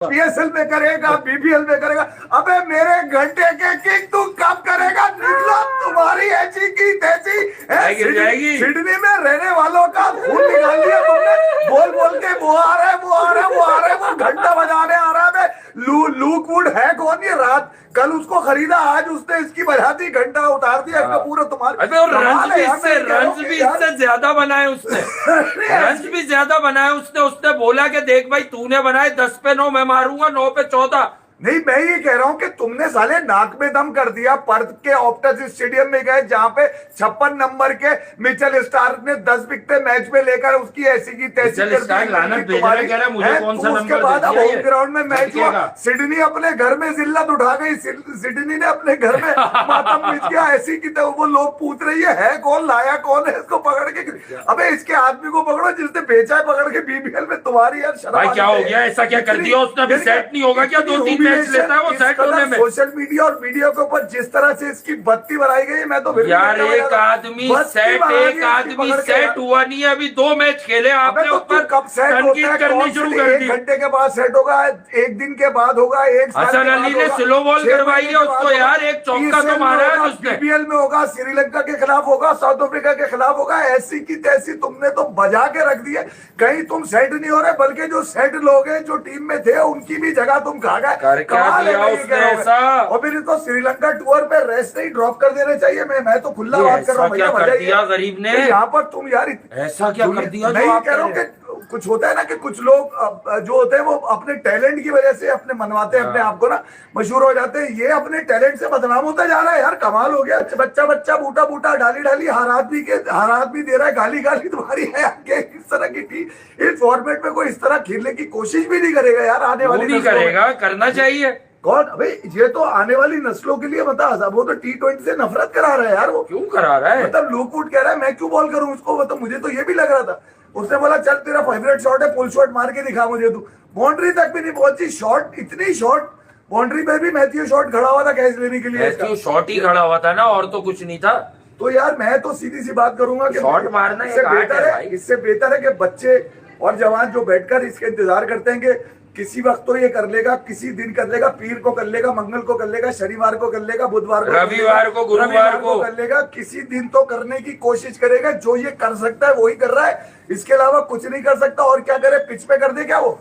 PSL में करेगा, BPL में करेगा। अबे मेरे घंटे के किंग तू कब करेगा? निकलो, तुम्हारी ऐसी की तैसी सिडनी में रहने वालों का खून निकाल दिया तुमने। बोल बोल के वो आ रहा है, वो आ रहा है, वो आ रहा है, वो घंटा बजाने आ रहा है। लूक वुड है कौन? ये रात कल उसको खरीदा, आज उसने इसकी बजा दी, घंटा उतार दिया इसका पूरा। तुम्हारे रंज भी इससे ज्यादा बनाए उसने। रंज भी ज्यादा बनाए उसने बोला कि देख भाई तूने बनाए 10 पे 9, मैं मारूंगा 9 पे 14। नहीं, मैं ये कह रहा हूं कि तुमने साले नाक में दम कर दिया। पर्थ के ऑप्टस स्टेडियम में गए जहां पे 56 नंबर के मिचेल स्टार्क ने 10 विकेट मैच में लेकर उसकी ऐसी की तैसी कर दी। उसके बाद अब होम ग्राउंड में मैच हुआ, सिडनी अपने घर में जिल्लत उठा गई। सिडनी ने अपने घर में मातम बीच गया। ऐसी की वो लोग पूछ रही है कौन, लाया कौन है इसको पकड़ के? अबे इसके आदमी को पकड़ो जिसने बेचा है, पकड़ के बीबीएल में। तुम्हारी यार शराब क्या हो गया? ऐसा क्या कर दिया उसने? अभी सेट नहीं होगा क्या? 2-3 लेता है वो सेट होने में। सोशल मीडिया और मीडिया के ऊपर जिस तरह से इसकी बत्ती बनाई गई है, मैं तो यार एक आदमी सेट हुआ नहीं है। अभी 2 मैच खेले आपने, ऊपर कब सेट तनकीद करनी शुरू कर दी। 1 घंटे के बाद सेट होगा, 1 दिन के बाद होगा, 1 साल हसन अली ने स्लो बॉल करवाई है उसको यार। एक चौका तो मारा है उसने। बीपीएल में होगा, श्रीलंका के खिलाफ होगा, साउथ अफ्रीका के खिलाफ होगा। ऐसी की तैसी तुमने तो बजा के रख दी है। कहीं तुम सेट नहीं हो रहे, बल्कि जो सेट लोग हैं जो टीम में थे उनकी भी जगह तुम खा गए। और फिर इसको श्रीलंका टूर पे रेस्ट नहीं ड्रॉप कर देना चाहिए। मैं तो खुला बात कर रहा हूँ। क्या कर दिया गरीब ने यहाँ पर तुम यार? ऐसा क्या कर दिया? नहीं कह रहा हूँ कि कुछ होता है ना कि कुछ लोग जो होते हैं वो अपने टैलेंट की वजह से अपने मनवाते हैं अपने आप को ना, मशहूर हो जाते हैं। ये अपने टैलेंट से बदनाम होता जा रहा है यार। कमाल हो गया। बच्चा बूटा डाली हर आदमी दे रहा है गाली तुम्हारी है आगे। इस तरह की टीम इस फॉर्मेट में कोई इस तरह खेलने की कोशिश भी नहीं करेगा यार। आने वाली नहीं करेगा, करना चाहिए। कौन? अबे ये तो आने वाली नस्लों के लिए मतलब वो तो T20 से नफरत करा रहा है यार। वो क्यों करा रहा है? मतलब लूक वुड कह रहा है मैं क्यों बॉल करूं उसको। मतलब मुझे तो ये भी लग रहा था। उसने बोला चल तेरा फेवरेट शॉट है, पुल शॉट मार के दिखा मुझे तू। बाउंड्री तक भी नहीं पहुंची। शॉट इतनी शॉट, बाउंड्री पे भी मैथ्यू शॉट खड़ा हुआ था कैच लेने के लिए। मैथ्यू शॉट ही खड़ा हुआ था ना, और तो कुछ नहीं था। तो यार मैं तो सीधी सी बात करूंगा कि शॉट मारना इससे बेहतर है कि बच्चे और जवान जो बैठकर इसके इंतजार करते हैं कि किसी वक्त तो ये कर लेगा, किसी दिन कर लेगा, पीर को कर लेगा, मंगल को कर लेगा, शनिवार को कर लेगा, बुधवार को, रविवार को, गुरुवार को कर लेगा। किसी दिन तो करने की कोशिश करेगा। जो ये कर सकता है वही कर रहा है, इसके अलावा कुछ नहीं कर सकता। और क्या करे? पिच पे कर दे क्या? वो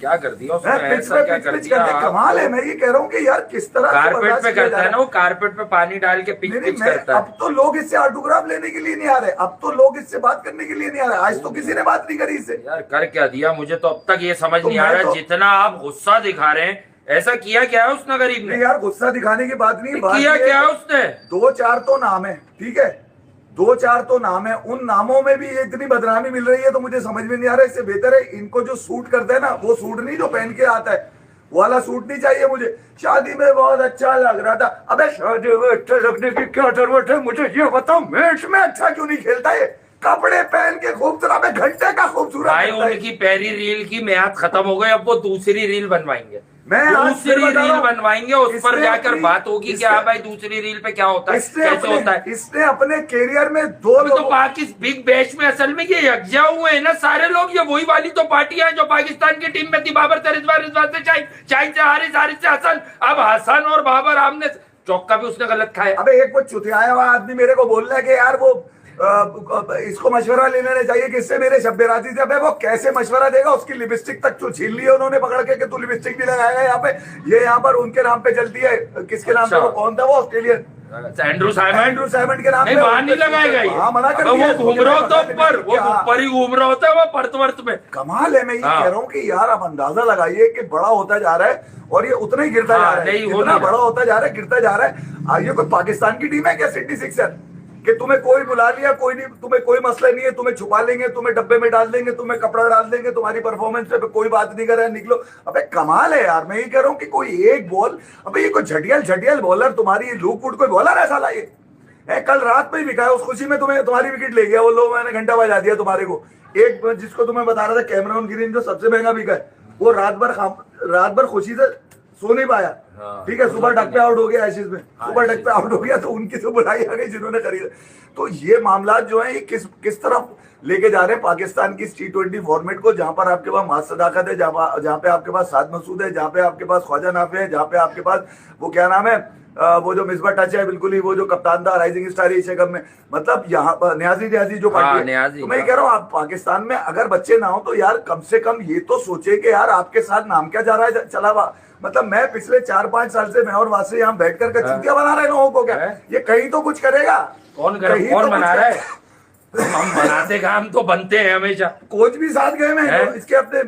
क्या कर दिया उसने? ऐसा क्या कर दिया? कमाल है। मैं ये कह रहा हूँ कि यार किस तरह कारपेट पे करता है ना वो, कारपेट पे पानी डाल के पिच करता है। अब तो लोग इससे ऑटोग्राफ लेने के लिए नहीं आ रहे, अब तो लोग इससे बात करने के लिए नहीं आ रहे। आज तो किसी ने बात नहीं करी इससे। यार कर क्या दिया? मुझे तो अब तक ये समझ नहीं आ रहा। जितना आप गुस्सा दिखा रहे हैं, ऐसा किया क्या है उसने गरीब ने? यार गुस्सा दिखाने की बात नहीं, किया क्या है उसने? 2-4 तो नाम है, ठीक है, 2-4 तो नाम है। उन नामों में भी इतनी बदनामी मिल रही है तो मुझे समझ में नहीं आ रहा है। इससे बेहतर है इनको जो सूट करते हैं ना, वो सूट नहीं जो पहन के आता है, वो वाला सूट नहीं चाहिए मुझे। शादी में बहुत अच्छा लग रहा था। अबे शादी में अच्छा लगने की क्या जरूरत है? मुझे ये बताओ मैच में अच्छा क्यों नहीं खेलता है? कपड़े पहन के खूबसूरत, घंटे का खूबसूरत भाई। उनकी पहली रील की म्याद खत्म हो गई, अब वो दूसरी रील बनवाएंगे। दूसरी रील बनवाएंगे, उस पर जाकर बात होगी कि हाँ भाई दूसरी रील पे क्या होता है, कैसे होता है। इसने अपने कैरियर में 2 तो पाकिस्तान बिग बैश में असल में ये यकजा हुए हैं ना सारे लोग। ये वही वाली तो पार्टियां जो पाकिस्तान की टीम में थी, बाबर से रिजवान से शाहिन से हारिस से हसन। अब हसन और बाबर आमने, चौका भी उसने गलत खाया। अबे एक वो चुतियाया हुआ आदमी मेरे को बोल रहा है कि यार वो इसको मशवरा ले लेना चाहिए कि इससे मेरे शब्बे राजी थे। अबे वो कैसे मशवरा देगा? उसकी लिपस्टिक तक तो छीन ली है उन्होंने पकड़ के कि तू लिपस्टिक भी लगाएगा यहाँ पे। ये यहाँ पर उनके नाम पे चलती है। किसके नाम पे? वो कौन था वो ऑस्ट्रेलियन? एंड्रू साइमंड के नाम पे। वहां नहीं लगाएगा। हाँ मना कर दिया। वो घूम रहा होता ऊपर, वो ऊपर ही घूम रहा होता है वो परतवर्त में। कमाल है। मैं ये कह रहा हूँ कि यार आप अंदाजा लगाइए कि बड़ा होता जा रहा है और ये उतना ही गिरता जा रहा है। इतना बड़ा होता जा रहा है, गिरता जा रहा है। ये कोई पाकिस्तान की टीम है क्या, सिडनी सिक्सर, कि तुम्हें कोई बुला लिया, कोई नहीं, तुम्हें कोई मसला नहीं है, तुम्हें छुपा लेंगे, तुम्हें डब्बे में डाल देंगे, तुम्हें कपड़ा डाल देंगे, तुम्हारी परफॉर्मेंस पे कोई बात नहीं कर रहा है, निकलो। अबे कमाल है यार। मैं ये कह रहा हूँ कि कोई एक बॉल, अबे ये कोई झटियल बॉलर तुम्हारी लूक वुड कोई बॉलर है साला ये? कल रात में ही बिका है, उस खुशी में तुम्हारी विकेट ले गया वो लोग। मैंने घंटा बजा दिया तुम्हारे को। एक जिसको तुम्हें बता रहा था कैमरन ग्रीन जो सबसे महंगा बिका है, वो रात भर खुशी से सो नहीं पाया। ठीक है, सुपर डक पे आउट हो गया एशेज में, सुपर डक पे आउट हो गया, तो उनकी तो बुराई आ गई जिन्होंने खरीदा। तो ये मामला जो है ये किस तरफ लेके जा रहे हैं पाकिस्तान की T20 फॉर्मेट को, जहां पर आपके पास मास सदाकत है, जहां पे आपके पास साद मसूद है, जहां पे आपके पास ख्वाजा नाफे है, जहां पे आपके पास वो क्या नाम है, वो जो मिसबा टच है बिल्कुल ही, वो जो कप्तान था राइजिंग स्टार एशिया कप में, मतलब यहाँ पर न्याजी जो पार्टी है। तो मैं कह रहा हूँ आप पाकिस्तान में अगर बच्चे ना हो तो यार कम से कम ये तो सोचे कि यार आपके साथ नाम क्या जा रहा है चला हुआ। मतलब मैं पिछले 4-5 साल से मैं और वासे यहाँ बैठ कर चुतिया बना रहे लोगों को, क्या ये कहीं तो कुछ करेगा? कौन बना रहा है? हम बनाते काम तो बनते हैं हमेशा। कोच भी साथ गए में, इसके अपने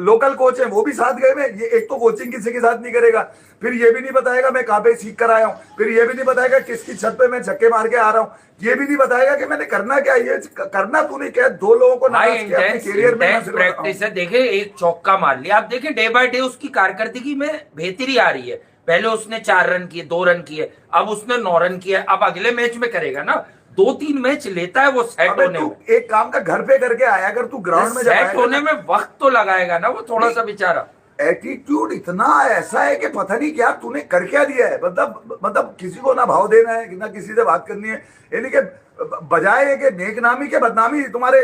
लोकल कोच हैं वो भी साथ गए में। ये एक तो कोचिंग किसी के साथ नहीं करेगा, फिर ये भी नहीं बताएगा मैं कहाँ पे सीख कर आया हूँ, फिर ये भी नहीं बताएगा किसकी छत पे मैं छक्के मार के आ रहा हूँ, ये भी नहीं बताएगा कि मैंने करना क्या। ये करना तूने क्या, 2 लोगों को कैरियर में प्रैक्टिस है। देखे एक चौका मार लिया, आप देखे डे बाय डे उसकी कारकर्दगी में बेहतरी आ रही है। पहले उसने 4 रन किए, 2 रन किए, अब उसने 9 रन किए। अब अगले मैच में करेगा ना, 2-3 मैच लेता है वो सेट होने में। एक काम का घर पे करके आया, अगर तू ग्राउंड में सेट होने में वक्त तो लगाएगा ना वो थोड़ा सा बेचारा। एटीट्यूड इतना ऐसा है कि पता नहीं क्या तूने कर क्या दिया है। मतलब किसी को ना भाव देना है ना किसी से बात करनी है, यानी कि बजाय कि नेकनामी के बदनामी तुम्हारे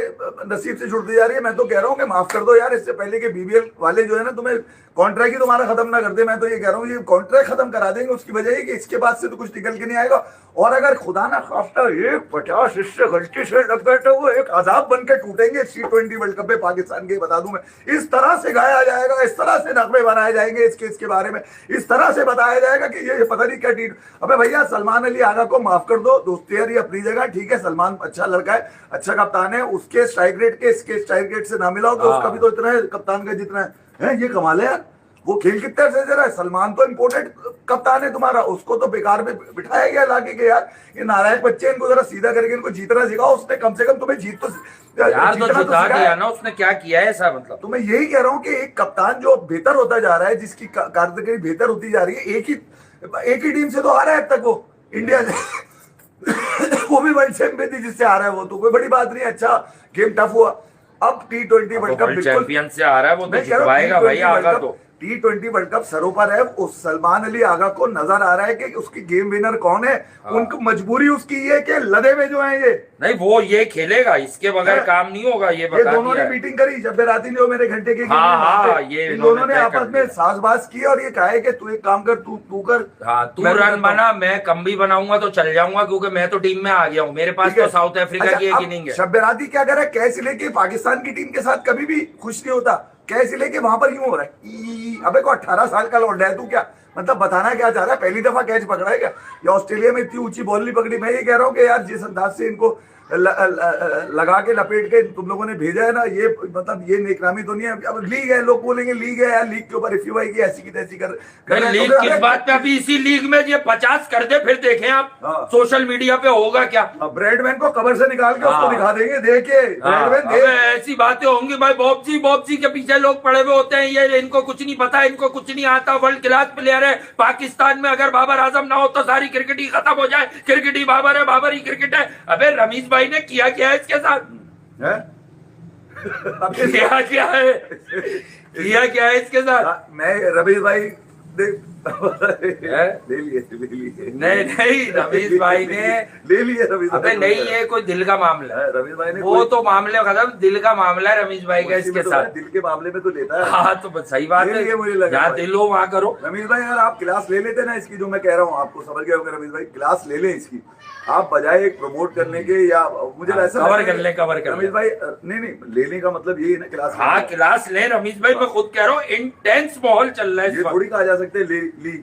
नसीब से छुटती जा रही है। मैं तो कह रहा हूँ कि माफ कर दो यार, इससे पहले कि बीबीएल वाले जो है ना तुम्हें कॉन्ट्रैक्ट ही तुम्हारा खत्म ना कर दे। मैं तो ये कह रहा हूँ ये कॉन्ट्रैक्ट खत्म करा देंगे, उसकी वजह है कि इसके बाद से तो कुछ निकल के नहीं आएगा। और अगर खुदा ना खास्ता 150 इससे गलती से लग गए तो वो एक अजाब बन के टूटेंगे T20 वर्ल्ड कप में पाकिस्तान के। बता दूं मैं, इस तरह से गाया जाएगा, इस तरह से नगमे बनाए जाएंगे इसके बारे में, इस तरह से बताया जाएगा कि ये पता नहीं क्या अबे भैया सलमान अली आगा को माफ कर दो, दोस्ती यारी अपनी जगह ठीक है, सलमान अच्छा लड़का है, अच्छा कप्तान है, उसके स्ट्राइक रेट के इसके स्ट्राइक रेट से ना मिलाओ तो उसका भी तो इतना है कप्तान का जितना है। ये कमाल है यार, वो खेल कितने से दे रहा है। सलमान तो इम्पोर्टेंट कप्तान है तुम्हारा, उसको तो बेकार में बिठाया गया लाके के यार ये नालायक बच्चे, इनको जरा सीधा करके इनको जीतना सिखाओ। उसने कम से कम तुम्हें जीत तो जिता दिया ना उसने, क्या किया है ऐसा। मतलब तो मैं यही कह रहा हूँ कि एक कप्तान जो बेहतर होता जा रहा है, जिसकी कारकर्दगी बेहतर होती जा रही है, एक ही टीम से तो आ रहा है अब तक वो इंडिया से वो भी वर्ल्ड चैंपियन थी जिससे आ रहा है, वो तो कोई बड़ी बात नहीं। अच्छा गेम टफ हुआ, अब T20 वर्ल्ड कप चैंपियन से आ रहा है, वो तो जितवाएगा भाई आगा। तो T20 वर्ल्ड कप सरों पर है, उस सलमान अली आगा को नजर आ रहा है कि उसकी गेम विनर कौन है। उनको मजबूरी उसकी ये कि लदे में जो है ये नहीं, वो ये खेलेगा, इसके बगैर काम नहीं होगा। ये दोनों ने मीटिंग करी जब राती ने मेरे घंटे के ये दोनों ने आपस में सासबास की और ये कहा है कि तू एक काम कर, तू कर, तू रन बना, मैं कम भी बनाऊंगा तो चल जाऊंगा क्योंकि मैं तो टीम में आ गया हूँ, मेरे पास तो साउथ अफ्रीका की एक इनिंग है। शब्बराती क्या कर रहा है, कैच लेके पाकिस्तान की टीम के साथ कभी भी खुश नहीं होता, कैच लेके वहां पर यूं हो रहा है। अबे को 18 साल का लौंडा है तू, क्या मतलब बताना क्या चाह रहा है? पहली दफा कैच पकड़ा है क्या? या ऑस्ट्रेलिया में इतनी ऊंची बॉल नहीं पकड़ी? मैं ये कह रहा हूँ कि यार जिस अंदाज से इनको लगा के लपेट के तुम लोगों ने भेजा है ना, ये मतलब ये नेकनामी तो नहीं है। अब लीग है, लोग बोलेंगे लीग है यार, लीग के ऊपर रिफ्यू आएगी ऐसी की तैसी कर लीग किस बात पे? अभी इसी लीग में ये 50 कर दे फिर देखें आप सोशल मीडिया पे होगा क्या। ब्रैडमैन को कवर से निकाल के उसको दिखा देंगे, देखिए ऐसी बातें होंगी भाई। बॉब जी के पीछे लोग पड़े हुए होते हैं, ये इनको कुछ नहीं पता, इनको कुछ नहीं आता। वर्ल्ड क्लास प्लेयर है पाकिस्तान में, अगर बाबर आजम ना हो तो सारी क्रिकेट ही खत्म हो जाए। क्रिकेट ही बाबर है, बाबर ही क्रिकेट है। अबे रमीज भाई ने किया क्या है इसके साथ? किया क्या है इसके साथ? मैं रमीज भाई ले लिए नहीं रमीज भाई ने ले लिए। रमीज अबे नहीं, ये कोई दिल का मामला है। रमीज भाई ने वो तो मामले खत्म, दिल का मामला है रमीज भाई का इसके साथ। दिल के मामले में तो लेता है। हाँ तो सही बात है, जहाँ दिल हो वहाँ करो। रमीज भाई यार आप क्लास ले लेते ना इसकी, जो मैं कह रहा हूँ आपको समझ गए होंगे। रमीज भाई क्लास ले लें इसकी, आप बजाय एक प्रमोट करने के या मुझे ऐसा कवर कर ले रमीज भाई नहीं लेने का मतलब यही है ना क्लास। हाँ क्लास ले रमीज भाई, मैं खुद कह रहा हूँ इंटेंस माहौल चल रहा है ये थोड़ी कहा जा सकते है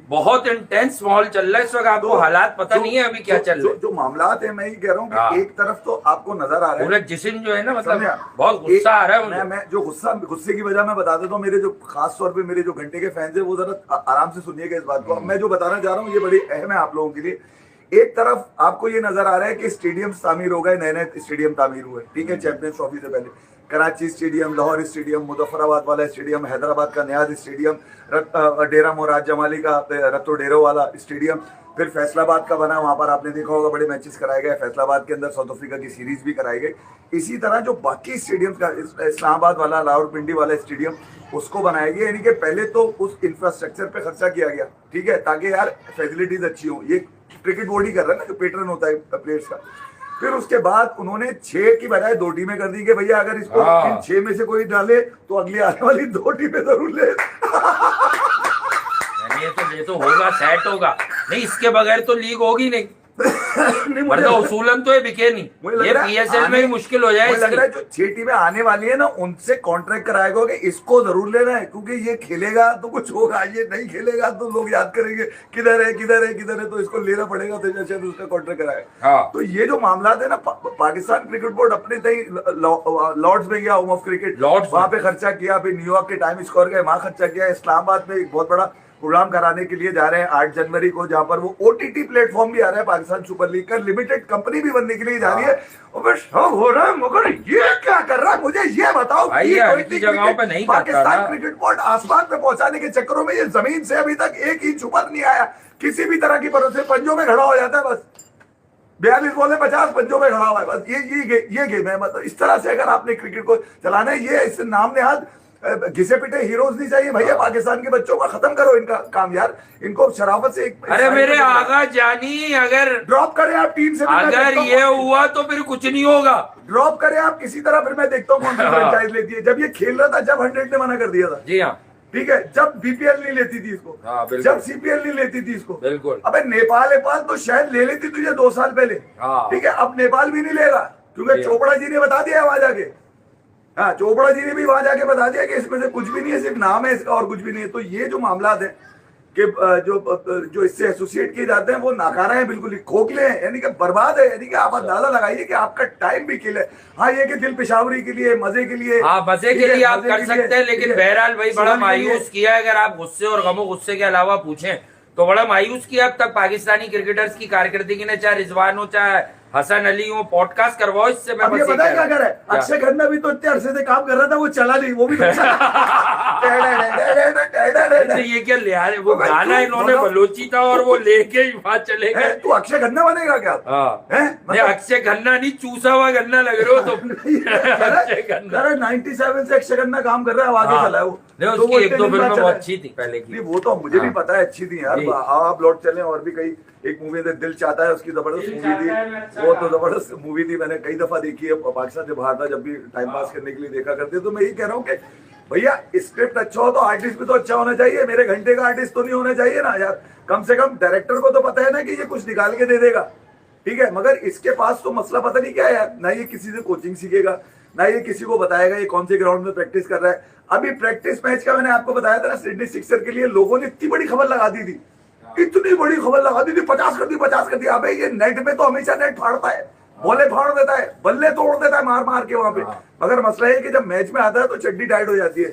बहुत इंटेंस माहौल चल रहा है इस वक्त। आपको हालात पता नहीं है अभी क्या चल रहा है। जो मामलात है मैं ये कह रहा हूँ कि एक तरफ तो आपको नजर आ रहा है जिस्म जो है ना, मतलब बहुत गुस्सा आ रहा है। मैं जो गुस्से की वजह मैं बता देता हूँ। मेरे जो खास तौर पे मेरे जो घंटे के फैंस है वो जरा आराम से सुनिएगा इस बात को। मैं जो बताना चाह रहा हूँ ये बड़ी अहम है आप लोगों के लिए। एक तरफ आपको ये नजर आ रहा है कि स्टेडियम तामीर हो गए, नए नए स्टेडियम तामीर हुए, ठीक है, चैंपियंस ट्रॉफी से पहले। कराची स्टेडियम, लाहौर स्टेडियम, मुजफ्फराबाद वाला स्टेडियम, हैदराबाद का नियाज स्टेडियम, डेरा मुराद जमाली का रत्तो डेरो वाला स्टेडियम, फिर फैसलाबाद का बना, वहां पर आपने देखा होगा बड़े मैचेस कराए गए, फैसलाबाद के अंदर साउथ अफ्रीका की सीरीज भी कराई गई। इसी तरह जो बाकी स्टेडियम का इस्लामाबाद वाला, रावलपिंडी वाला स्टेडियम, उसको बनाया गया। यानी कि पहले तो उस इंफ्रास्ट्रक्चर पे खर्चा किया गया, ठीक है, ताकि यार फैसिलिटीज अच्छी हो। ये क्रिकेट बोर्ड ही कर रहा है ना, जो पैटर्न होता है प्लेयर्स का। फिर उसके बाद उन्होंने 6 की बजाय 2 टीमें कर दी कि भैया अगर इसको इन 6 में से कोई डाले तो अगली आने वाली 2 टीमें जरूर ले। ये तो होगा, सेट होगा। नहीं, इसके बगैर तो लीग होगी नहीं। मतलब उसूलन तो ये बिके नहीं, ये पीएसएल में ही मुश्किल हो जाए। लग रहा है जो 6 टीमें आने वाली है ना, उनसे कॉन्ट्रैक्ट कराएगा कि इसको जरूर लेना है, क्योंकि ये खेलेगा तो कुछ होगा, ये नहीं खेलेगा तो लोग याद करेंगे किधर है किधर है किधर है, तो इसको लेना पड़ेगा, तो जैसे उसका कॉन्ट्रैक्ट कराएगा। हाँ। तो ये जो मामला है ना, पाकिस्तान क्रिकेट बोर्ड अपने लॉर्ड्स में गया, होम ऑफ क्रिकेट, वहां पे खर्चा किया, फिर न्यूयॉर्क के टाइम स्क्वायर गए, वहां खर्चा किया, इस्लामाबाद में एक बहुत बड़ा प्रोग्राम कराने के लिए जा रहे हैं 8 जनवरी को, जहां पर वो ओटीटी प्लेटफॉर्म भी आ रहा है, पाकिस्तान सुपर लीग का लिमिटेड कंपनी भी बनने के लिए जा रही है। और सब हो रहा है, मगर ये क्या कर रहा है, मुझे ये बताओ। जगहों पे नहीं, पाकिस्तान क्रिकेट बोर्ड आसमान पे पहुंचाने के चक्करों में ये जमीन से अभी तक 1 इंच ऊपर नहीं आया, किसी भी तरह की भरोसे पंजों में खड़ा हो जाता है बस। 42 बॉले 50 पंजों में खड़ा हुआ है बस। ये गेम है। मतलब इस तरह से अगर आपने क्रिकेट को चलाना है, ये इससे नाम नेहाद घिसे पिटे हीरोज नहीं चाहिए भैया। पाकिस्तान के बच्चों का खत्म करो इनका काम यार, इनको शराफत से अरे मेरे आगा जानी, अगर ड्रॉप करें आप टीम से, अगर ये हुआ तो फिर कुछ नहीं होगा। ड्रॉप करें आप किसी तरह, फिर मैं देखता हूँ कौन सी फ्रेंचाइज लेती है। जब ये खेल रहा था, जब 100 ने मना कर दिया था। जी हाँ, ठीक है, जब बीपीएल नहीं लेती थी इसको, जब सीपीएल नहीं लेती थी इसको, बिल्कुल। अबे नेपाल तो शायद ले लेती तुझे 2 साल पहले, ठीक है, अब नेपाल भी नहीं लेगा, क्योंकि चोपड़ा जी ने बता दिया वहां जाके। हाँ, चोपड़ा जी ने भी वहां जाके बता दिया कि इसमें से कुछ भी नहीं है, सिर्फ नाम है इसका और कुछ भी नहीं है। तो ये जो मामला है कि जो इससे एसोसिएट किए जाते हैं वो नाकारा है, बिल्कुल खोखले हैं, यानी कि बर्बाद है। यानी कि आप अंदाजा लगाइए कि आपका टाइम भी किल है। हाँ, ये कि दिल पेशावरी के लिए, मजे के लिए, हाँ मजे के लिए आप कर सकते हैं, लेकिन बहरहाल भाई बड़ा मायूस किया है। अगर आप गुस्से और गमो गुस्से के अलावा पूछें तो बड़ा मायूस किया अब तक पाकिस्तानी क्रिकेटर्स की कारकिर्दगी ने, चाहे रिजवान हो चाहे हसन अली हो। पॉडकास्ट करवाओ इससे। मैं ये पता है क्या कर रहा है, अक्षय खन्ना भी तो इतने अरसे से काम कर रहा था, वो चला नहीं, वो भी ये क्या ले आ रहे, वो गाना इन्होंने बलोची था और वो लेके ही वहां चले गए। तू अक्षय खन्ना बनेगा क्या? अक्षय खन्ना नहीं, चूसा हुआ गन्ना लग रहे हो तुम। अक्षय खन्ना 97 से अक्षय खन्ना काम कर रहा है, आगे चला है वो। उसकी 1-2 फिल्में बहुत अच्छी थी पहले की। वो तो मुझे भी पता है अच्छी थी यार। आप लौट चले, और भी कई एक मूवी दिल चाहता है, उसकी जबरदस्त मूवी थी, वो तो जबरदस्त मूवी थी, मैंने कई दफा देखी है। पाकिस्तान से बाहर था, जब भी टाइम पास करने के लिए देखा करते। तो मैं यही कह रहा हूँ कि भैया स्क्रिप्ट अच्छा हो तो आर्टिस्ट भी तो अच्छा होना चाहिए। मेरे घंटे का आर्टिस्ट तो नहीं होना चाहिए ना यार। कम से कम डायरेक्टर को तो पता है ना कि ये कुछ निकाल के दे देगा, ठीक है, मगर इसके पास तो मसला पता नहीं क्या है यार। ना ये किसी से कोचिंग सीखेगा, ना ये किसी को बताएगा ये कौन से ग्राउंड में प्रैक्टिस कर रहा है। अभी प्रैक्टिस मैच का मैंने आपको बताया था ना, सिडनी सिक्सर के लिए लोगों ने इतनी बड़ी खबर लगा दी थी, इतनी बड़ी खबर लगा दी थी, 50 कर दी। अबे ये नेट में तो हमेशा नेट फाड़ता है, बॉले फाड़ देता है, बल्ले तोड़ देता है मार मार के वहां पे। मगर मसला है कि जब मैच में आता है तो चड्डी टाइट हो जाती है,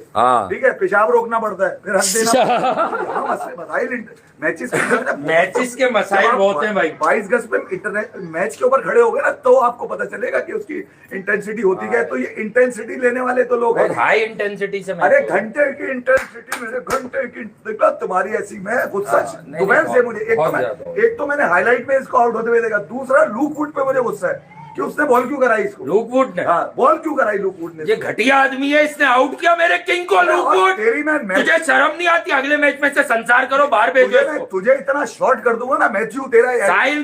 ठीक है, पेशाब रोकना पड़ता है, फिर हक देना। मसले बताइए मैचेस के मसाइल बहुत हैं भाई। 22 गज पे इंटरनेट मैच के ऊपर खड़े हो गए ना, तो आपको पता चलेगा कि उसकी इंटेंसिटी होती है। तो ये इंटेंसिटी लेने वाले तो लोग हैं, हाई इंटेंसिटी से। अरे घंटे की इंटेंसिटी, मेरे घंटे की देखा तुम्हारी ऐसी। मैं गुस्सा दोपहर से मुझे एक तो मैंने हाईलाइट में इसको आउट होते हुए देखा, दूसरा लूक वुड पे मुझे गुस्सा है कि उसने बॉल क्यों कराई इसको। लूकवुड ने? हाँ, बॉल क्यों कराई लूकवुड ने? ये घटिया आदमी है, इसने आउट किया मेरे किंग को। लूकवुड, तुझे शर्म नहीं आती? अगले मैच में से संसार करो, बाहर भेजो इसको। तुझे इतना शॉट कर दूंगा ना मैथ्यू तेरा। साहिल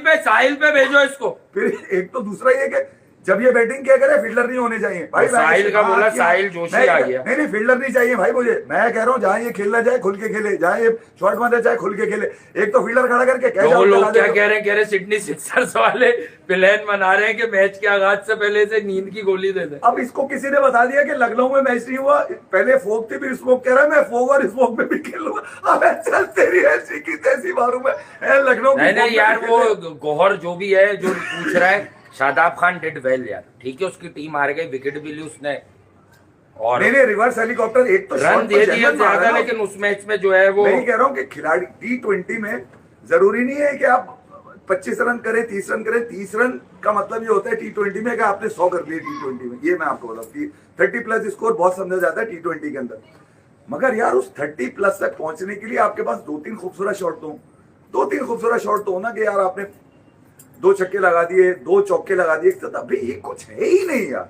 पे भेजो इसको। फिर एक तो दूसरा ये कि जब ये बैटिंग क्या करे, फील्डर नहीं होने चाहिए भाई। साहिल का बोला, साहिल जोशी आ गया। नहीं फील्डर नहीं चाहिए भाई मुझे। मैं कह रहा हूँ जहाँ ये खेलना चाहे खुल के खेले, जहाँ ये शॉट मारना चाहे खुल के खेले। एक तो फील्डर खड़ा करके लोग क्या कह रहे हैं, सिडनी सिक्सर्स वाले प्लान बना रहे हैं कि मैच के आगाज से पहले से नींद की गोली दे दे। अब इसको किसी ने बता दिया कि लखनऊ में मैच नहीं हुआ, पहले फोक थी फिर स्मोक, कह रहा है मैं फोक और स्मोक में भी खेलूंगा। अब चल तेरी ऐसी की तैसी मारू मैं लखनऊ। नहीं यार, वो गौहर जो भी है जो पूछ रहा है, शादाब खान डिड वेल यार, ठीक है, उसकी टीम हार गई, विकेट भी ली उसने, और नहीं रिवर्स हेलीकॉप्टर एक तो रन दे दिया ज्यादा, लेकिन उस मैच में जो है वो, मैं कह रहा हूँ कि खिलाड़ी T20 में जरूरी नहीं है कि आप 25 रन करे, 30 रन करे, 30 रन का मतलब ये होता है T20 में कि आपने 100 कर लिए T20 में। ये मैं आपको बताऊं कि 30+ स्कोर बहुत समझा जाता है T20 के अंदर। मगर यार उस 30+ तक पहुंचने के लिए आपके पास 2-3 खूबसूरत शॉट तो 2-3 खूबसूरत शॉट तो ना कि यार आपने 2 छक्के लगा दिए, 2 चौके लगा दिए, अभी ये कुछ है ही नहीं यार।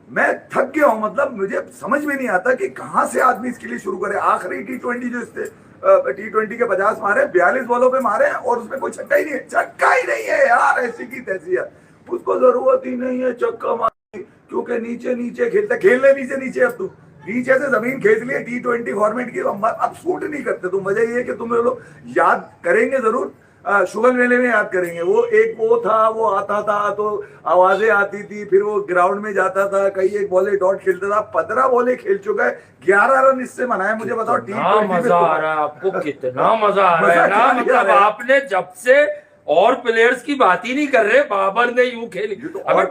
मैं थक गया हूं, मतलब मुझे समझ में नहीं आता कि कहां से आदमी इसके लिए शुरू करे। आखिरी T20 जो इससे T20 के 50 मारे, 42 बॉलों पे मारे और उसमें कोई छक्का ही नहीं है, छक्का ही नहीं है यार, ऐसी की तैसी है। उसको जरूरत ही नहीं है छक्का मारने, क्योंकि नीचे नीचे खेलते, खेलने नीचे नीचे, अब तू नीचे से जमीन खींच लिए T20 फॉर्मेट की, अब सूट नहीं करते। तो मजा ये है कि तुम लोग याद करेंगे जरूर, शुगर मेले में याद करेंगे। वो एक वो था, वो आता था तो आवाजें आती थी, फिर वो ग्राउंड में जाता था, कई एक बॉले डॉट खेलता था, 15 बॉले खेल चुका है, 11 रन इससे बनाए। मुझे बताओ T20 मजा आ रहा है आपको, कितना मजा आ रहा है ना। मतलब आपने जब से और प्लेयर्स की बात ही नहीं कर रहे, बाबर ने यूं खेली, तो अगर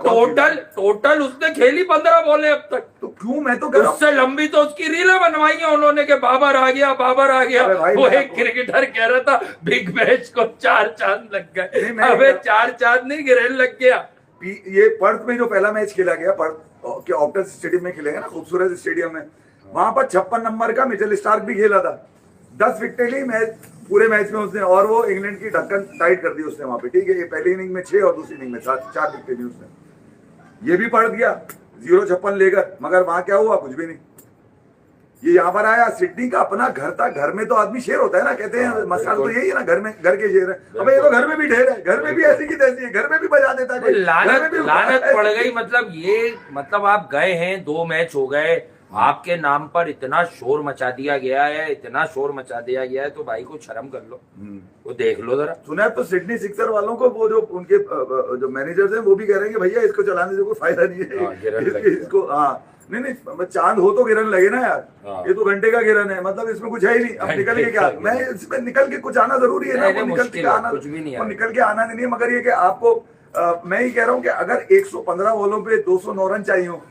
टोटल उसने खेली 15 बॉले अब तक, तो क्यों मैं तो उससे लंबी तो उसकी रीलें बनवाई है उन्होंने कि बाबर आ गया, बाबर आ गया। वो एक क्रिकेटर कह रहा था बिग मैच को 4 चांद लग गए, अबे 4 चांद नहीं गिरे, लग गया। ये पर्थ में जो पहला मैच खेला गया, पर्थ के ऑप्टस स्टेडियम में खेलेगा ना, खूबसूरत स्टेडियम में, वहां पर 56 नंबर का मिचेल स्टार्क भी खेला था, 10 विकेट ली मैच, पूरे मैच में उसने, और वो इंग्लैंड की ढक्कन टाइट कर दी उसने वहां पे, ठीक है। ये पहली इनिंग में 6 और दूसरी इनिंग में 4 विकेट ली उसने। ये भी पड़ गया 0-56 लेकर, मगर वहां क्या हुआ, कुछ भी नहीं। ये यहाँ पर आया, सिडनी का अपना घर था, घर में तो आदमी शेर होता है ना, कहते हैं मसाल तो यही है ना, घर में घर के शेर है। अब ये तो घर में भी ढेर है, घर में भी ऐसी की तैसी है, घर में भी बजा देता है, लानत पड़ गई। मतलब ये, मतलब आप गए हैं, 2 मैच हो गए, आपके नाम पर इतना शोर मचा दिया गया है, इतना शोर मचा दिया गया है, तो भाई को शर्म कर लो, वो देख लो जरा। सुना तो सिडनी सिक्सर वालों को, वो जो उनके जो मैनेजर्स हैं वो भी कह रहे हैं कि भैया इसको चलाने से कोई फायदा नहीं है, इसको नहीं चांद हो तो गिरन लगे ना यार, ये तो घंटे का गिरन है, मतलब इसमें कुछ है ही नहीं। अब निकल के क्या, मैं इसमें निकल के कुछ आना जरूरी है ना, निकल के आना कुछ भी नहीं, निकल के आना नहीं है। मगर ये कि आपको मैं ही कह रहा हूँ कि अगर 115 बॉलों पे 209 रन चाहिए हो,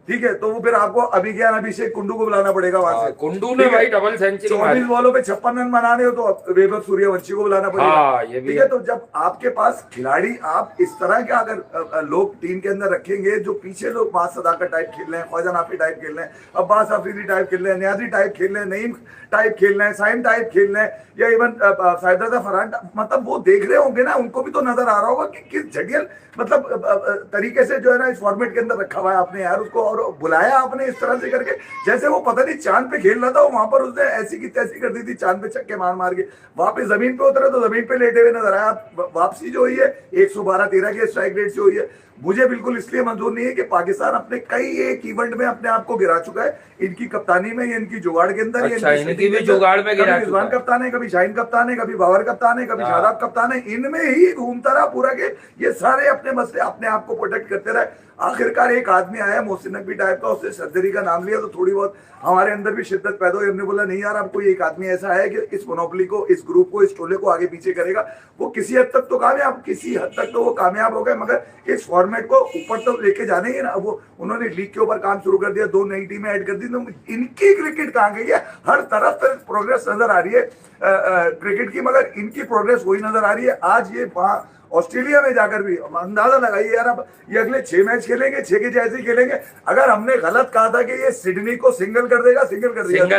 ठीक है, तो वो फिर आपको अभिषेक कुंडू को बुलाना पड़ेगा वहां से। कुंडू ने भाई डबल सेंचुरी 24 बॉलों पे 56 रन बनाने हो तो वैभव सूर्यवंशी को बुलाना पड़ेगा, ठीक है। तो जब आपके पास खिलाड़ी, आप इस तरह के अगर लोग टीम के अंदर रखेंगे, जो पीछे लोग बास सदाकत टाइप खेल रहे हैं, ख्वाजा नाफी टाइप खेल रहे हैं, अब्बास अफरीदी टाइप खेल रहे हैं, नियाजी टाइप खेल रहे हैं, नईम टाइप खेल रहे हैं, साइम टाइप खेल रहे हैं, या इवन साहिबजादा फरहान, मतलब वो देख रहे होंगे ना, उनको भी तो नजर आ रहा होगा कि किस जटिल मतलब तरीके से जो है ना इस फॉर्मेट के अंदर रखा हुआ है आपने यार उसको, और बुलाया आपने इस तरह से करके, जैसे वो पता नहीं चांद पे खेल रहा था, वहां पर उसने ऐसी की तैसी कर दी थी, चांद पे छक्के मार मार के, वहां पे जमीन पे उतरा तो जमीन पे लेटे हुए नजर आया। वापसी जो हुई है 112-13 के स्ट्राइक रेट से हुई है, मुझे बिल्कुल इसलिए मंजूर नहीं है कि पाकिस्तान अपने कई एक इवेंट में अपने आप को गिरा चुका है, इनकी कप्तानी में, इनकी जुगाड़ के अंदर, इनकी भी जुगाड़ में गिरा, कभी रिजवान कप्तान है, कभी शाहीन कप्तान है, कभी बाबर कप्तान है, कभी शादाब कप्तान है, इनमें ही घूमता रहा पूरा के ये सारे अपने मसले अपने आप को प्रोटेक्ट करते रहे। आखिरकार एक आदमी आया मोहसिन नकवी टाइप का, उसने सर्जरी का नाम लिया, तो थोड़ी बहुत हमारे अंदर भी शिद्दत पैदा हुई। हमने बोला नहीं यार, अब कोई एक आदमी ऐसा है कि इस मोनोपोली को, इस ग्रुप को, इस टोले को आगे पीछे करेगा। वो किसी हद तक तो कामयाब, किसी हद तक तो वो कामयाब हो गए, मगर इस फॉर्मेट को ऊपर तो लेके जाने ही ना। वो उन्होंने लीग के ऊपर काम शुरू कर दिया, 2 नई टीमें ऐड कर दी, तो इनकी क्रिकेट कहाँ गई है? हर तरफ प्रोग्रेस नजर आ रही है क्रिकेट की, मगर इनकी प्रोग्रेस वही नजर आ रही है। आज ये वहां ऑस्ट्रेलिया में जाकर भी अंदाजा लगाइए यार, अब ये अगले 6 मैच खेलेंगे, 6 के जैसे ही खेलेंगे। अगर हमने गलत कहा था कि ये सिडनी को सिंगल कर देगा, सिंगल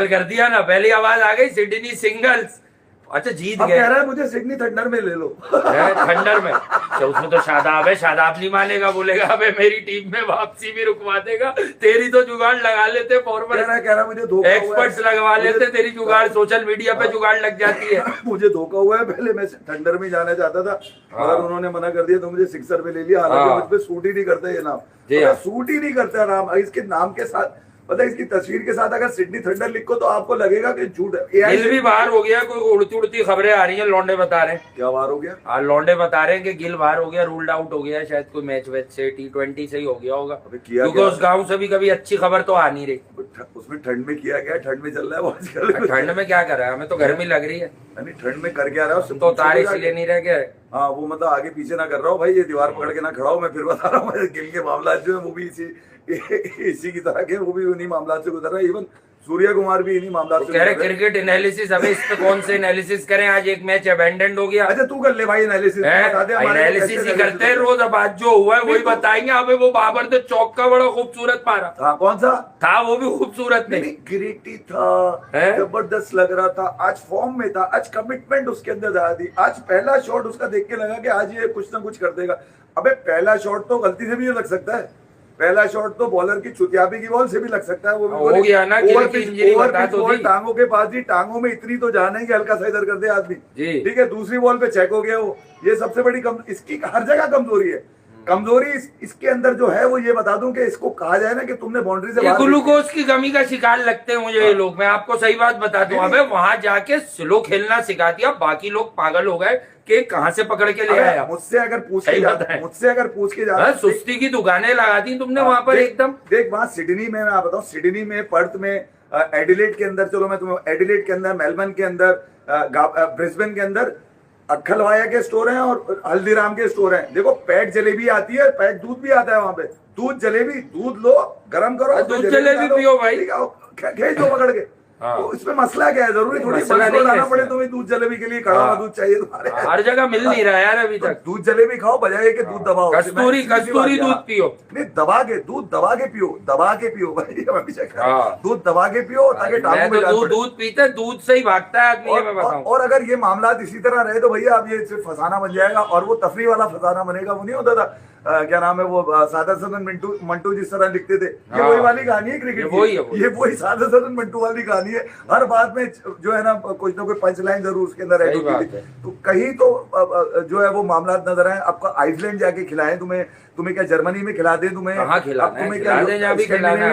कर दिया ना, पहली आवाज आ गई सिडनी सिंगल्स, अच्छा जीत गए। कह रहा है मुझे सिडनी थंडर में ले लो। थंडर में तो उसमें तो शादाब है, शादाब नहीं मानेगा, बोलेगा अबे मेरी टीम में वापसी भी रुकवा देगा, तेरी तो जुगाड़ लगा लेते, फॉर्मर कह रहा मुझे धोखा, एक्सपर्ट्स लगवा लेते, तेरी जुगाड़ सोशल मीडिया पे जुगाड़ लग जाती है। मुझे धोखा हुआ है, पहले मैं थंडर में जाना चाहता था, मगर उन्होंने मना कर दिया, तो मुझे सिक्सर पे ले लिया। हालांकि मुझ पे सूट ही नहीं करता ये नाम, सूट ही नहीं करता नाम। इसके नाम के साथ, पता है, इसकी तस्वीर के साथ अगर सिडनी थंडर लिखो तो आपको लगेगा कि झूठ है। गिल भी बाहर हो गया, कोई उड़ती उड़ती खबरें आ रही हैं, लौंडे बता रहे हैं। क्या बाहर हो गया? हाँ, लौंडे बता रहे हैं कि गिल बाहर हो गया, रूल्ड आउट हो गया, शायद कोई मैच वैच से, T20 से ही हो गया होगा, क्योंकि उस गाँव से भी कभी अच्छी खबर तो आ नहीं रही। उसमें ठंड में किया गया, ठंड में चल रहा है वो आजकल। ठंड में क्या कर रहा है? हमें तो गर्मी लग रही है। ठंड में कर क्या रहा हूँ तो तार इसलिए नहीं रह गया। हाँ, वो मतलब आगे पीछे ना कर रहा हूँ भाई, ये दीवार पकड़ के ना खड़ा हूँ। मैं फिर बता रहा हूँ, गिल के मामला जो है वो भी इसी की तरह के, वो भी उन्हीं मामला से गुजर रहा है। इवन सूर्य कुमार भी इन्हीं मामला तो कह रहे क्रिकेट एनालिसिस, अबे इस पे कौन से एनालिसिस करें, आज एक मैच अबेंडेंड हो गया। अच्छा तू कर ले भाई एनालिसिस, एनालिसिस ही करते हैं रोज, अब आज जो हुआ है वही बताएंगे। अबे वो बाबर ने चौका बड़ा खूबसूरत मारा था, कौन सा था वो भी खूबसूरत नहीं, ग्रेटी था, जबरदस्त लग रहा था, आज फॉर्म में था, आज कमिटमेंट उसके अंदर आ दी, आज पहला शॉट उसका देख के लगा कि आज ये कुछ ना कुछ कर देगा। अबे पहला शॉट तो गलती से भी लग सकता है, पहला शॉट तो बॉलर की चुतियाबी की बॉल से भी लग सकता है, वो भी हो गया ना, टांगों के पास ही, टांगों में इतनी तो जान है कि हल्का सा इधर कर दे आदमी, ठीक है, दूसरी बॉल पे चेक हो गया वो। ये सबसे बड़ी इसकी हर जगह कमजोरी है। कमजोरी इसके अंदर जो है वो ये बता दूं कि इसको कहा जाए ना कि तुमने बाउंड्री से बाहर, ग्लूकोज की कमी का शिकार लगते हैं मुझे ये लोग। मैं आपको सही बात बता दूं, अबे वहां जाके स्लो खेलना सिखा दिया, बाकी लोग पागल हो गए कि कहां से पकड़ के ले आया। मुझसे अगर पूछ के जा सुस्ती की दुकानें लगा दी तुमने वहां पर एकदम। देख वहां सिडनी में, मैं बताऊं सिडनी में, पर्थ में, एडिलेड के अंदर, चलो मैं तुम्हें एडिलेड के अंदर, मेलबर्न के अंदर, ब्रिस्बेन के अंदर अक्खलवाया के स्टोर हैं और हल्दीराम के स्टोर हैं। देखो पैक जलेबी आती है, पैक दूध भी आता है वहां पे, दूध जलेबी, दूध लो गरम करो, दूध जलेबी पियो भाई, खेच दो पकड़ के। तो इसमें मसला क्या है, जरूरी थोड़ी लाना पड़े तुम्हें दूध जलेबी के लिए, कड़वा दूध चाहिए तुम्हारे, हर जगह मिल नहीं रहा यार अभी तक। दूध जलेबी खाओ बजाय के दूध दबाओ, कस्तूरी दूध पियो, नहीं दबा के दूध दबा के पियो, दबा के पियो भाई, दूध दबा के पियो ताकि दूध पीते दूध से ही भागता है आदमी। और अगर ये मामला इसी तरह रहे तो भैया अब ये सिर्फ फसाना बन जाएगा, और वो तफरी वाला फसाना बनेगा, वो नहीं होता था क्या नाम है वो सादा सदन मंटू जिस तरह लिखते थे, ये वही वाली कहानी है क्रिकेट की, ये वही सादा सदन मंटू वाली कहानी है। हर बात में जो है ना कुछ ना कोई पंच लाइन जरूर उसके अंदर है। तो कहीं तो जो है वो मामला नजर आए। आपका आइसलैंड जाके खिलाएं, तुम्हें क्या जर्मनी में खिला दे, तुम्हें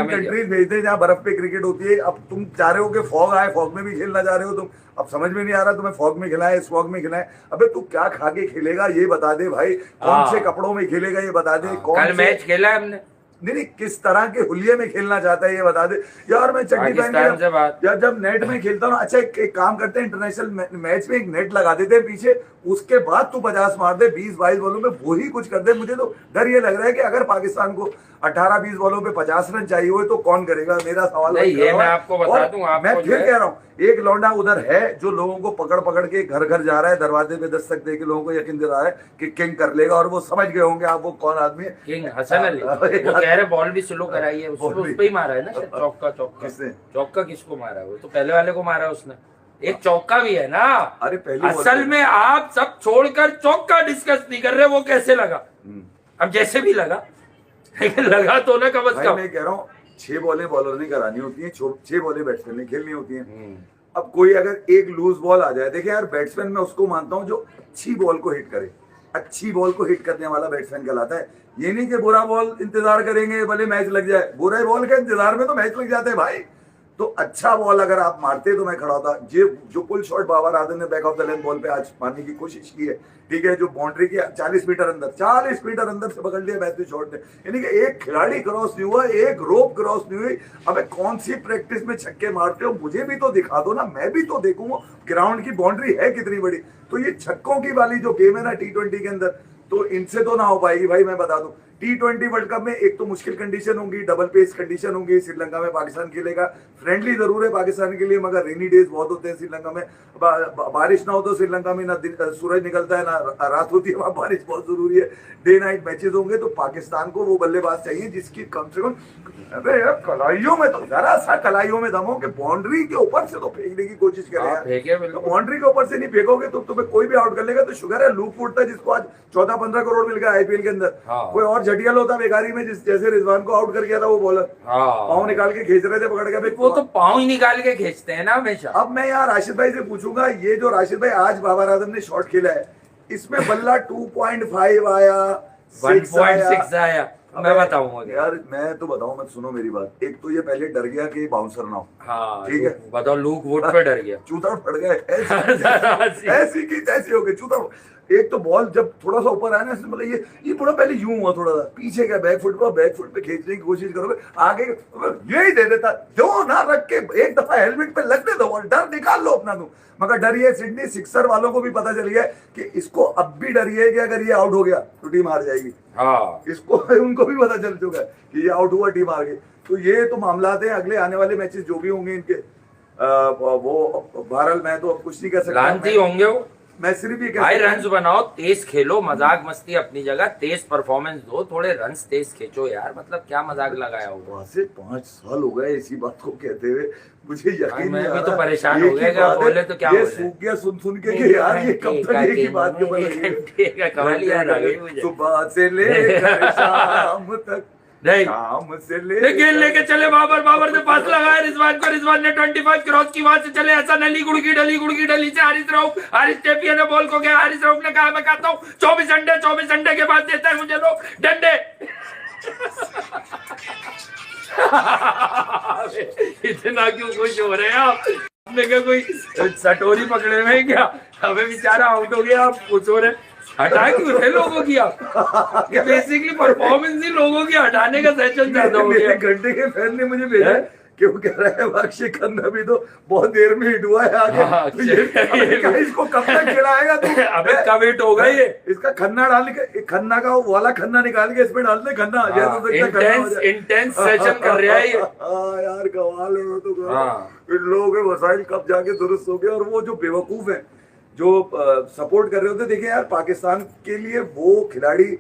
कंट्रीज भेज दे जहाँ बर्फ पे क्रिकेट होती है। अब तुम चाह रहे हो कि फॉग आए, फॉग में भी खेलना चाह रहे हो तुम, अब समझ में नहीं आ रहा तुम्हें फॉग में खिलाए, स्मॉग में खिलाए। अबे तू क्या खा के खेलेगा ये बता दे भाई, कौन से कपड़ों में खेलेगा ये बता दे, कौन मैच खेला है हमने, नहीं किस तरह के हुलिये में खेलना चाहता है ये बता दे यार। मैं चड्डी पहन के यार जब नेट में खेलता हूँ, अच्छा एक काम करते हैं, इंटरनेशनल मैच में एक नेट लगा देते हैं पीछे, उसके बाद तू 50 मार दे 20-22 बॉलों में, वही कुछ कर दे। मुझे तो डर ये लग रहा है कि अगर पाकिस्तान को 18-20 बॉलों पे 50 रन चाहिए हुए तो कौन करेगा, मेरा सवाल ये मैं आपको बता दूं। मैं फिर कह रहा हूँ, एक लौंडा उधर है जो लोगों को पकड़ पकड़ के घर घर जा रहा है, दरवाजे पे दस्तक दे के लोगों को यकीन दिला रहा है कि किंग कर लेगा, और वो समझ गए होंगे आप वो कौन आदमी है, किंग हसन अली। वो कह रहे बॉल भी स्लो कराई है, उसको उस पे ही मारा है ना, चौका किसको मारा है, वो तो पहले वाले को मारा है उसने, एक चौका भी है ना। अरे पहले असल में आप सब छोड़कर चौका डिस्कस नहीं कर रहे, वो कैसे लगा, अब जैसे भी लगा लगा तो ना कम से कम। मैं कह रहा हूँ 6 बॉलें बॉलर ने करानी होती है, 6 बॉलें बैट्समैन ने खेलनी होती है। अब कोई अगर एक लूज बॉल आ जाए, देखिए यार बैट्समैन मैं उसको मानता हूँ जो अच्छी बॉल को हिट करे, अच्छी बॉल को हिट करने वाला बैट्समैन कहलाता है। ये नहीं कि बुरा बॉल इंतजार करेंगे भले मैच लग जाए, बुरे बॉल के इंतजार में तो मैच लग जाते हैं भाई। तो अच्छा बॉल अगर आप मारते तो मैं खड़ा होता। जो पुल शॉट बाबर आदम ने back of the length ball पे आज मारने की कोशिश की है, ठीक है, जो बाउंड्री की 40 मीटर अंदर से पकड़ लिया मैथ्यू शॉट ने, यानी कि एक खिलाड़ी क्रॉस नहीं हुआ, एक रोप क्रॉस नहीं हुई। अबे कौन सी प्रैक्टिस में छक्के मारते हो, मुझे भी तो दिखा दो ना, मैं भी तो देखूंगा ग्राउंड की बाउंड्री है कितनी बड़ी। तो ये छक्कों की वाली जो गेम है ना T20 के अंदर, तो इनसे तो ना हो पाएगी भाई। मैं बता दूं T20 वर्ल्ड कप में एक तो मुश्किल कंडीशन होंगी, डबल पेस कंडीशन होंगी। श्रीलंका में पाकिस्तान खेलेगा, फ्रेंडली जरूर है पाकिस्तान के लिए, मगर रेनी डेज बहुत होते हैं श्रीलंका में। बारिश ना हो तो श्रीलंका में ना सूरज निकलता है ना रात होती है, वहां बारिश बहुत जरूरी है। डे नाइट मैचेस होंगे, तो पाकिस्तान को वो बल्लेबाज चाहिए जिसकी कम से कम, अबे यार कलाइयों में तो जरा सा कलाइयों में दम हो कि बाउंड्री के ऊपर से तो फेंकने की कोशिश करें। तो बाउंड्री के ऊपर से नहीं फेंकोगे तो तुम्हें कोई भी आउट कर लेगा। तो शुगर है लूप फूटता है जिसको आज 14-15 करोड़ मिल गया IPL के अंदर। कोई और झटियल होता बेकारी में, जैसे रिजवान को आउट कर गया था वो बॉलर, पाँव निकाल के खींच रहे थे पकड़ के, वो तो पाँव ही निकाल के खींचते हैं ना हमेशा। अब मैं यहाँ राशिद भाई से पूछूंगा, ये जो राशिद भाई आज बाबर आजम ने शॉट खेला है, इसमें बल्ला 2.5 आया, 1.6 आया, मैं बताऊंगा यार। मैं तो बताऊं, मत सुनो मेरी बात। एक तो ये पहले डर गया कि बाउंसर ना हो, हाँ, ठीक है, बताओ लूक वुड पे डर गया, चूता पड़ गया ऐसी की तैसी हो गई चूता। एक तो बॉल जब थोड़ा सा ऊपर आया ना, मतलब ये थोड़ा पहले यूं हुआ, थोड़ा सा पीछे गया, बैक फुट पे खींचने की कोशिश करोगे, आगे यही दे देता, दो ना रख के एक दफा हेलमेट पे लगने दो, डर निकाल लो अपना तुम। मगर डर ये सिडनी सिक्सर वालों को भी पता चल गया कि इसको अब भी डर ये है कि अगर ये आउट हो गया तो टीम हार जाएगी। इसको उनको भी पता चल चुका है कि ये आउट हुआ टीम हार गई। तो ये तो मामला हैं। अगले आने वाले मैचेस जो भी होंगे इनके वो बहरहाल मैं तो अब कुछ नहीं कर सकता। क्रांति होंगे वो। मैं सिर्फ ये हाई रन्स बनाओ, तेज खेलो, मजाक मस्ती अपनी जगह, तेज परफॉर्मेंस दो, थोड़े रन्स तेज खींचो यार। मतलब क्या मजाक लगाया होगा। वहां से 5 साल हो गए इसी बात को कहते हुए, मुझे यकीन मैं नहीं भी तो परेशान हो गया, बोले तो क्या ये सूख गया सुन के कि यार ये कब तक एक ही बात के ऊपर सुबह से लेकर शाम तक, शाम से गेंद लेके चले बाबर ने पास लगाया रिजवान को, रिजवान ने 25 क्रॉस की, वहां से चले हसन अली, गुड़की डली से हारिस रऊफ, हारिस टेपिया ने बॉल को गया, हारिस रऊफ ने कहा मैं कहता हूँ 24 अंडे के बाद देता है मुझे लोग डंडे। इतना क्यों खुश हो रहे हैं आप? आपने क्या कोई सटोरी पकड़े हुए क्या? हमें बेचारा आउट हो गया, आप खुश हो रहे? हटा क्यों रहे लोगों की आप? बेसिकली परफॉर्मेंस ही लोगों की हटाने का सेशन ज्यादा हो गया। घंटे के फैन ने मुझे भेजा कि वो कह रहा है अक्षय खन्ना भी तो बहुत देर में हिट हुआ है आगे। तो ये इसको कब तक खिलाएगा तू? अबे कब हिट होगा ये? इसका खन्ना डाल के, खन्ना का वो वाला खन्ना निकाल के इसमें डाल दे खन्ना। इंटेंस सेशन कर रहा है ये। यार कमाल है तो। इन लोगों के वसाइल कब जाके दुरुस्त हो गए। और वो जो बेवकूफ है जो सपोर्ट कर रहे होते, देखिए यार पाकिस्तान के लिए वो खिलाड़ी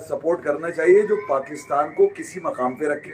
सपोर्ट करना चाहिए जो पाकिस्तान को किसी मकाम पे रखे।